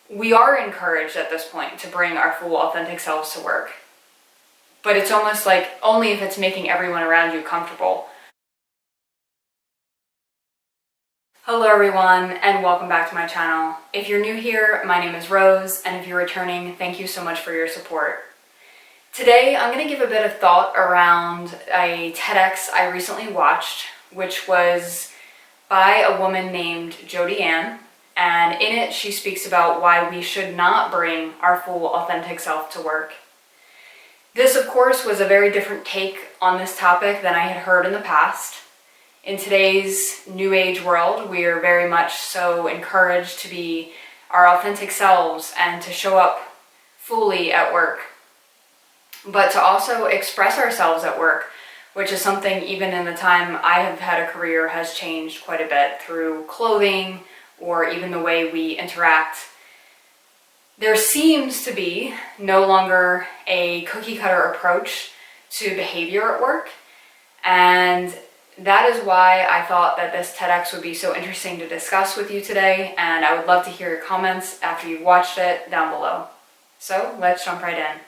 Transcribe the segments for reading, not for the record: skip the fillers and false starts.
we are encouraged at this point to bring our full authentic selves to work. But it's almost like only if it's making everyone around you comfortable. Hello everyone, and welcome back to my channel. If you're new here, my name is Rose, and if you're returning, thank you so much for your support. Today, I'm going to give a bit of thought around a TEDx I recently watched, which was by a woman named Jodi Ann, and in it she speaks about why we should not bring our full authentic self to work. This, of course, was a very different take on this topic than I had heard in the past. In today's new age world, we are very much so encouraged to be our authentic selves and to show up fully at work, but to also express ourselves at work, which is something even in the time I have had a career has changed quite a bit through clothing or even the way we interact. There seems to be no longer a cookie cutter approach to behavior at work, and that is why I thought that this TEDx would be so interesting to discuss with you today, and I would love to hear your comments after you've watched it down below. So let's jump right in.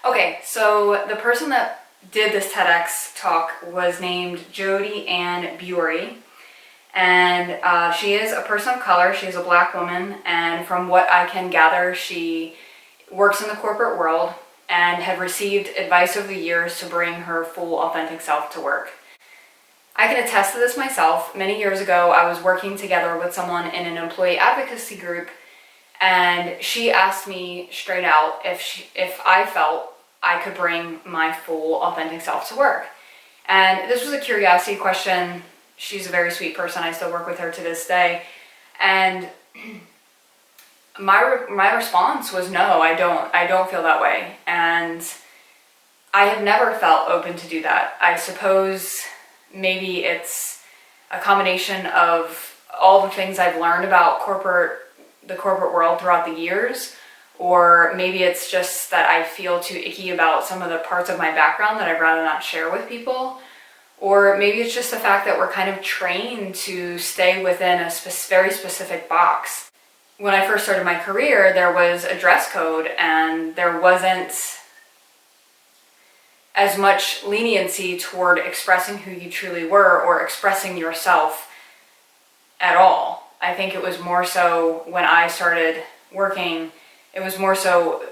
Okay, so the person that did this TEDx talk was named Jodi Ann Bury, and she is a person of color. She's a black woman, and from what I can gather, she works in the corporate world and had received advice over the years to bring her full authentic self to work. I can attest to this myself. Many years ago, I was working together with someone in an employee advocacy group, and she asked me straight out if I felt I could bring my full authentic self to work. And this was a curiosity question. She's a very sweet person. I still work with her to this day. And my response was no, I don't feel that way. And I have never felt open to do that. I suppose maybe it's a combination of all the things I've learned about the corporate world throughout the years, or maybe it's just that I feel too icky about some of the parts of my background that I'd rather not share with people. Or maybe it's just the fact that we're kind of trained to stay within a very specific box. When I first started my career, there was a dress code, and there wasn't as much leniency toward expressing who you truly were or expressing yourself at all. I think it was more so when I started working, it was more so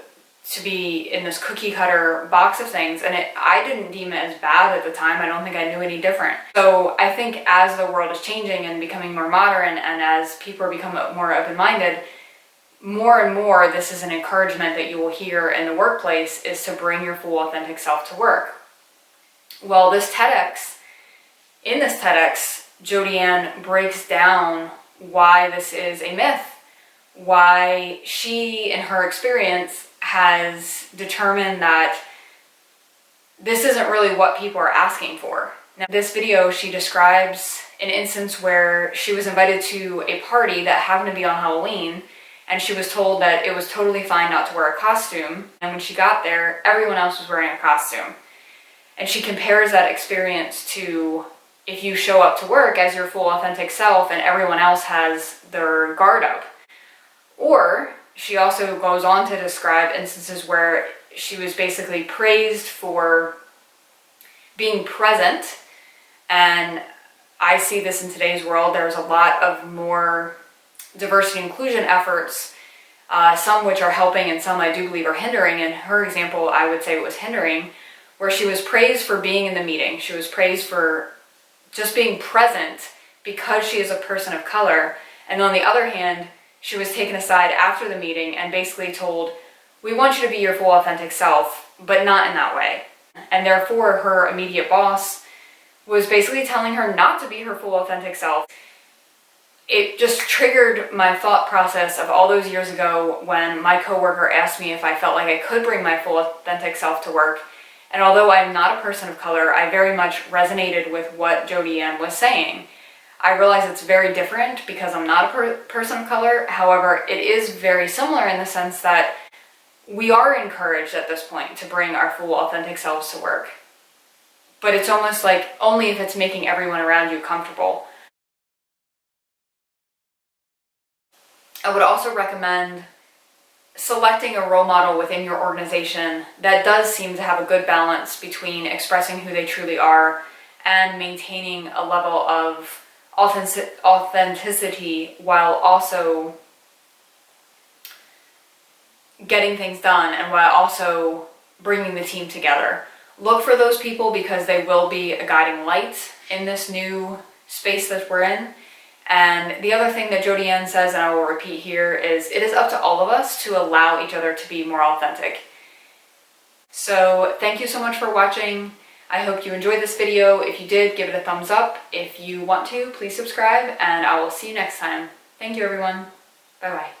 to be in this cookie cutter box of things, and I didn't deem it as bad at the time. I don't think I knew any different. So I think as the world is changing and becoming more modern, and as people are becoming more open-minded, more and more this is an encouragement that you will hear in the workplace, is to bring your full authentic self to work. Well, in this TEDx, Jodi Ann breaks down why this is a myth, why she, in her experience, has determined that this isn't really what people are asking for. Now, in this video, she describes an instance where she was invited to a party that happened to be on Halloween, and she was told that it was totally fine not to wear a costume, and when she got there, everyone else was wearing a costume. And she compares that experience to if you show up to work as your full authentic self and everyone else has their guard up. Or she also goes on to describe instances where she was basically praised for being present, and I see this in today's world. There's a lot of more diversity and inclusion efforts, some which are helping and some I do believe are hindering. In her example, I would say it was hindering, where she was praised for being in the meeting. She was praised for just being present because she is a person of color. And on the other hand, she was taken aside after the meeting and basically told, we want you to be your full authentic self, but not in that way. And therefore, her immediate boss was basically telling her not to be her full authentic self. It just triggered my thought process of all those years ago when my coworker asked me if I felt like I could bring my full authentic self to work. And although I'm not a person of color, I very much resonated with what Jodi Ann was saying. I realize it's very different because I'm not a person of color. However, it is very similar in the sense that we are encouraged at this point to bring our full authentic selves to work. But it's almost like only if it's making everyone around you comfortable. I would also recommend selecting a role model within your organization that does seem to have a good balance between expressing who they truly are and maintaining a level of authenticity while also getting things done and while also bringing the team together. Look for those people because they will be a guiding light in this new space that we're in. And the other thing that Jody Ann says, and I will repeat here, is it is up to all of us to allow each other to be more authentic. So thank you so much for watching. I hope you enjoyed this video. If you did, give it a thumbs up. If you want to, please subscribe, and I will see you next time. Thank you, everyone. Bye-bye.